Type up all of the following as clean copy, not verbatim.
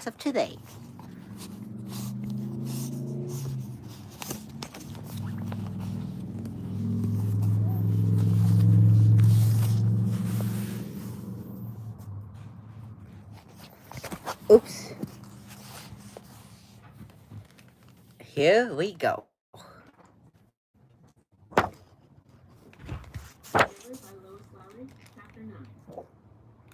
of today. Oops. Here we go.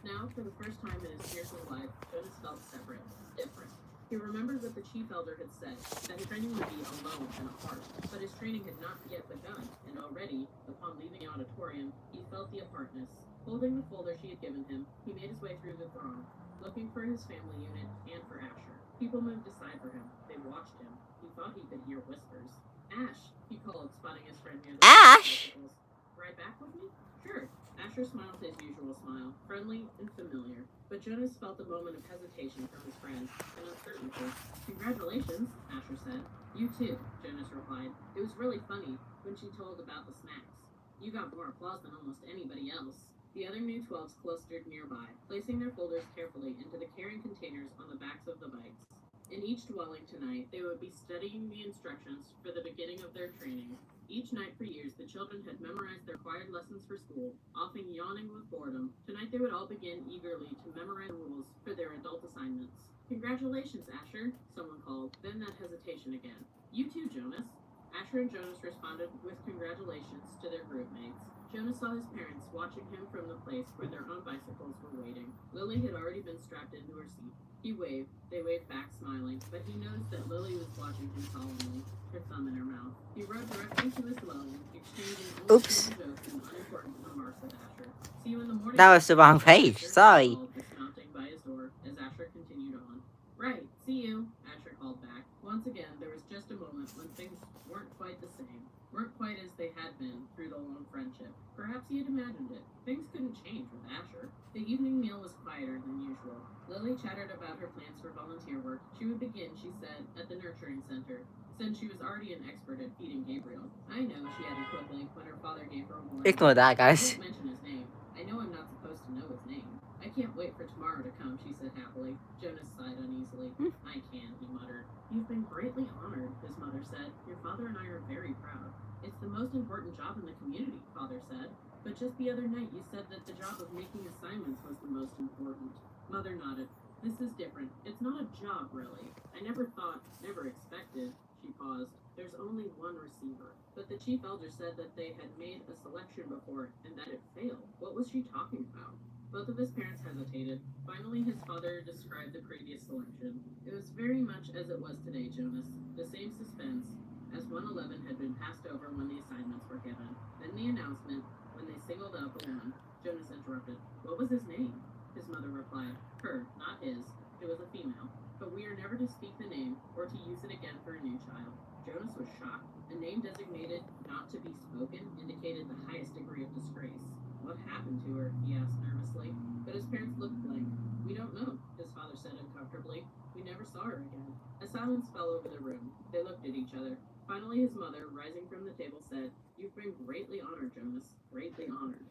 Now, for the first time in his spiritual life, Jonas felt separate, different. He remembered what the chief elder had said, that his training would be alone and apart. But his training had not yet begun, and already, upon leaving the auditorium, he felt the apartness. Holding the folder she had given him, he made his way through the throng, looking for his family unit and for Asher. People moved aside for him. They watched him. He thought he could hear whispers. Ash, he called, spotting his friend near the Ash! bicycles. Right back with me? Sure. Asher smiled his usual smile, friendly and familiar. But Jonas felt a moment of hesitation from his friend, and uncertainty. Congratulations, Asher said. You too, Jonas replied. It was really funny when she told about the smacks. You got more applause than almost anybody else. The other new 12s clustered nearby, placing their folders carefully into the carrying containers on the backs of the bikes. In each dwelling tonight, they would be studying the instructions for the beginning of their training. Each night for years, the children had memorized their required lessons for school, often yawning with boredom. Tonight they would all begin eagerly to memorize the rules for their adult assignments. Congratulations, Asher, someone called. Then that hesitation again. You too, Jonas. Asher and Jonas responded with congratulations to their group mates. Jonas saw his parents watching him from the place where their own bicycles were waiting. Lily had already been strapped into her seat. He waved. They waved back, smiling, but he noticed that Lily was watching him solemnly, her thumb in her mouth. He rode directly to his dwelling, exchanging Oops. jokes and unimportant remarks with Asher. See you in the morning. That was the wrong page. Asher Sorry. called, dismounting by his door as Asher continued on. Right, see you, Asher called back. Once again, there was just a moment when things weren't quite the same, weren't quite as they had been through the long friendship. Perhaps he had imagined it. Things couldn't change with Asher. The evening meal was quieter than usual. Lily chattered about her plans for volunteer work. She would begin, she said, at the nurturing center, since she was already an expert at feeding Gabriel. I know, she added quickly when her father gave her a warning. Ignore that, I guys. won't mention his name. I know I'm not supposed to know his name. I can't wait for tomorrow to come, she said happily. Jonas sighed uneasily. I can, he muttered. You've been greatly honored, his mother said. Your father and I are very proud. It's the most important job in the community, father said. But just the other night you said that the job of making assignments was the most important. Mother nodded. This is different. It's not a job, really. I never thought, never expected. She paused. There's only one receiver. But the chief elder said that they had made a selection before and that it failed. What was she talking about? Both of his parents hesitated. Finally, his father described the previous selection. It was very much as it was today, Jonas. The same suspense, as 111 had been passed over when the assignments were given. Then the announcement, when they singled out the woman. Jonas interrupted. What was his name? His mother replied. Her, not his. It was a female. But we are never to speak the name, or to use it again for a new child. Jonas was shocked. A name designated not to be spoken indicated the highest degree of disgrace. What happened to her? He asked nervously. But his parents looked blank. We don't know, his father said uncomfortably. We never saw her again. A silence fell over the room. They looked at each other. Finally, his mother, rising from the table, said, You've been greatly honored, Jonas. Greatly honored.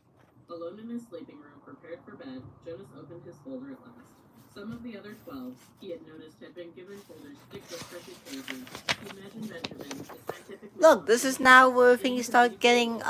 Alone in his sleeping room, prepared for bed, Jonas opened his folder at last. Some of the other 12s, he had noticed, had been given folders thick with printed pages. He imagined Benjamin, the scientific... Look, this is now where things start getting,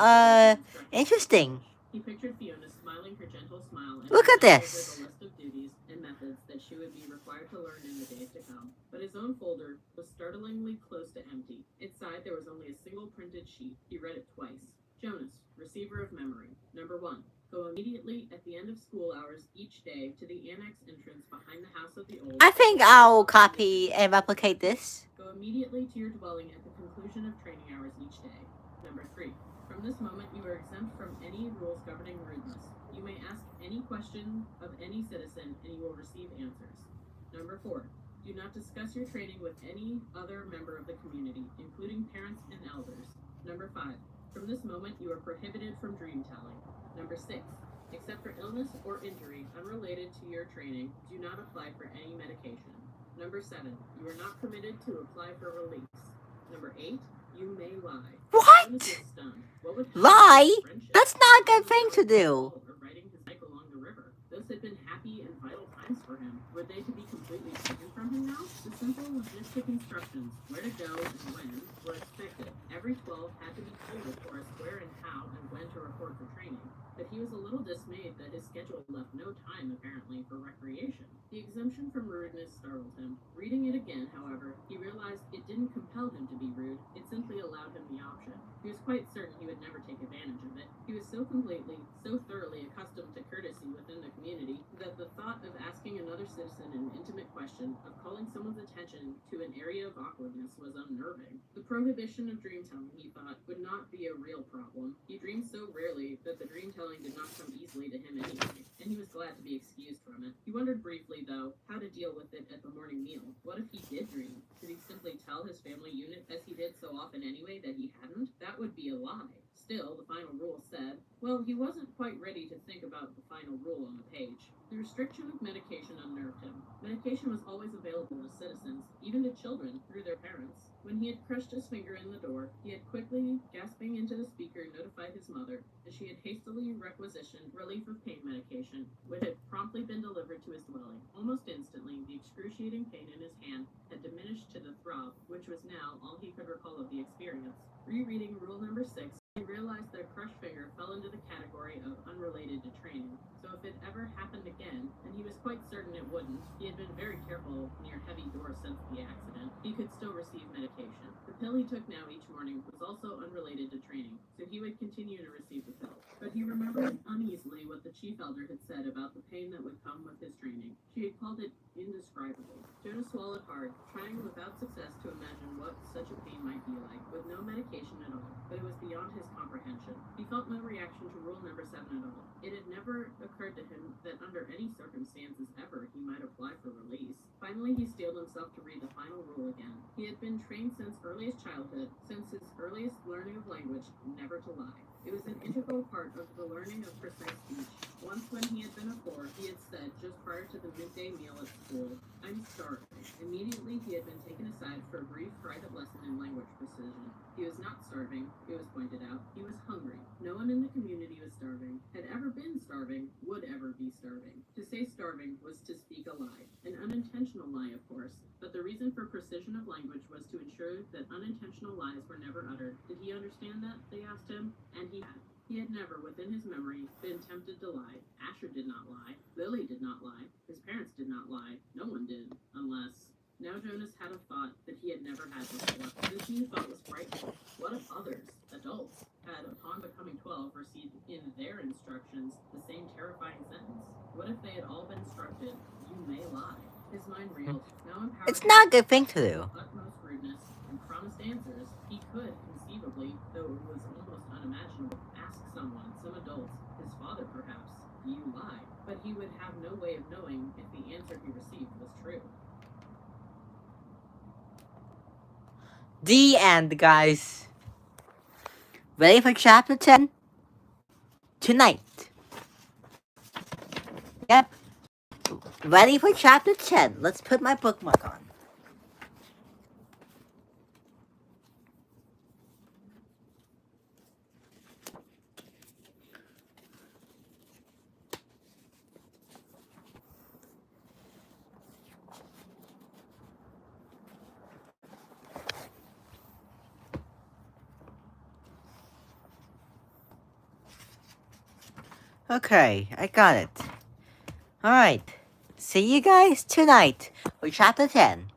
interesting. He pictured Fiona smiling her gentle smile and Look at this. over the list of duties and methods that she would be required to learn in the days to come. But his own folder was startlingly close to empty. Inside there was only a single printed sheet. He read it twice. Jonas, receiver of memory. Number 1. Go immediately at the end of school hours each day to the annex entrance behind the house of the old. I think I'll copy and replicate this. Go immediately to your dwelling at the conclusion of training hours each day. Number 3. From this moment, you are exempt from any rules governing rudeness. You may ask any question of any citizen, and you will receive answers. Number 4. Do not discuss your training with any other member of the community, including parents and elders. Number 5. From this moment, you are prohibited from dream telling. Number 6. Except for illness or injury unrelated to your training, do not apply for any medication. Number 7. You are not permitted to apply for release. Number 8. You may lie. What? What Lie? That's not a good thing to do. Or riding his bike along the river. Those had been happy and vital times for him. him. Were they to be completely taken from him now? The simple logistic instructions, where to go and when, were expected. Every 12 had to be told, of course, where and how and when to report for training. But he was a little dismayed that his schedule left no time, apparently, for recreation. The exemption from rudeness startled him. Reading it again, however, he realized it didn't compel him to be rude, it simply allowed him the option. He was quite certain he would never take advantage of it. He was so completely, so thoroughly accustomed to courtesy within the community that the thought of asking another citizen an intimate question, of calling someone's attention to an area of awkwardness, was unnerving. The prohibition of dream-telling, he thought, would not be a real problem. He dreamed so rarely that the dream-telling did not come easily to him anyway, and he was glad to be excused from it. He wondered briefly, though, how to deal with it at the morning meal. What if he did dream? Could he simply tell his family unit, as he did so often anyway, that he hadn't? That would be a lie. Still, the final rule said, well, he wasn't quite ready to think about the final rule on the page. The restriction of medication unnerved him. Medication was always available to citizens, even to children, through their parents. When he had crushed his finger in the door, he had quickly, gasping into the speaker, notified his mother that she had hastily requisitioned relief of pain medication, which had promptly been delivered to his dwelling. Almost instantly, the excruciating pain in his hand had diminished to the throb, which was now all he could recall of the experience. Rereading rule number 6, he realized that a crushed finger fell into the category of unrelated to training. So if it ever happened again, and he was quite certain it wouldn't, he had been very careful near heavy doors since the accident, he could still receive medication. The pill he took now each morning was also unrelated to training, so he would continue to receive the pill. But he remembered uneasily what the chief elder had said about the pain that would come with his training. She had called it indescribable. Jonas swallowed hard, trying without success to imagine what such a pain might be like, with no medication at all, but it was beyond his comprehension. He felt no reaction to rule number 7 at all. It had never occurred to him that under any circumstances ever he might apply for release. Finally, he steeled himself to read the final rule again. He had been trained since earliest childhood, since his earliest learning of language, never to lie. It was an integral part of the learning of precise speech. Once when he had been a 4, he had said, just prior to the midday meal at school, I'm starving. Immediately he had been taken aside for a brief private lesson in language precision. He was not starving, it was pointed out. He was hungry. No one in the community was starving, had ever been starving, would ever be starving. To say starving was to speak a lie. An unintentional lie, of course, but the reason for precision of language was to ensure that unintentional lies were never uttered. Did he understand that? They asked him, and he had. He had never, within his memory, been tempted to lie. Asher did not lie. Lily did not lie. His parents did not lie. No one did, unless... Now Jonas had a thought that he had never had before. This new thought was frightening. What if others, adults, had, upon becoming 12, received in their instructions the same terrifying sentence? What if they had all been instructed, you may lie? His mind reeled. Now empowered It's not a good thing to do. with utmost rudeness and promised answers, he could, conceivably, though it was almost unimaginable, ask someone, some adult, his father perhaps, do you lie? But he would have no way of knowing if the answer he received was true. The end, guys. Ready for chapter 10? Tonight. Yep. Ready for chapter 10. Let's put my bookmark on. Okay, I got it. Alright. See you guys tonight for chapter 10.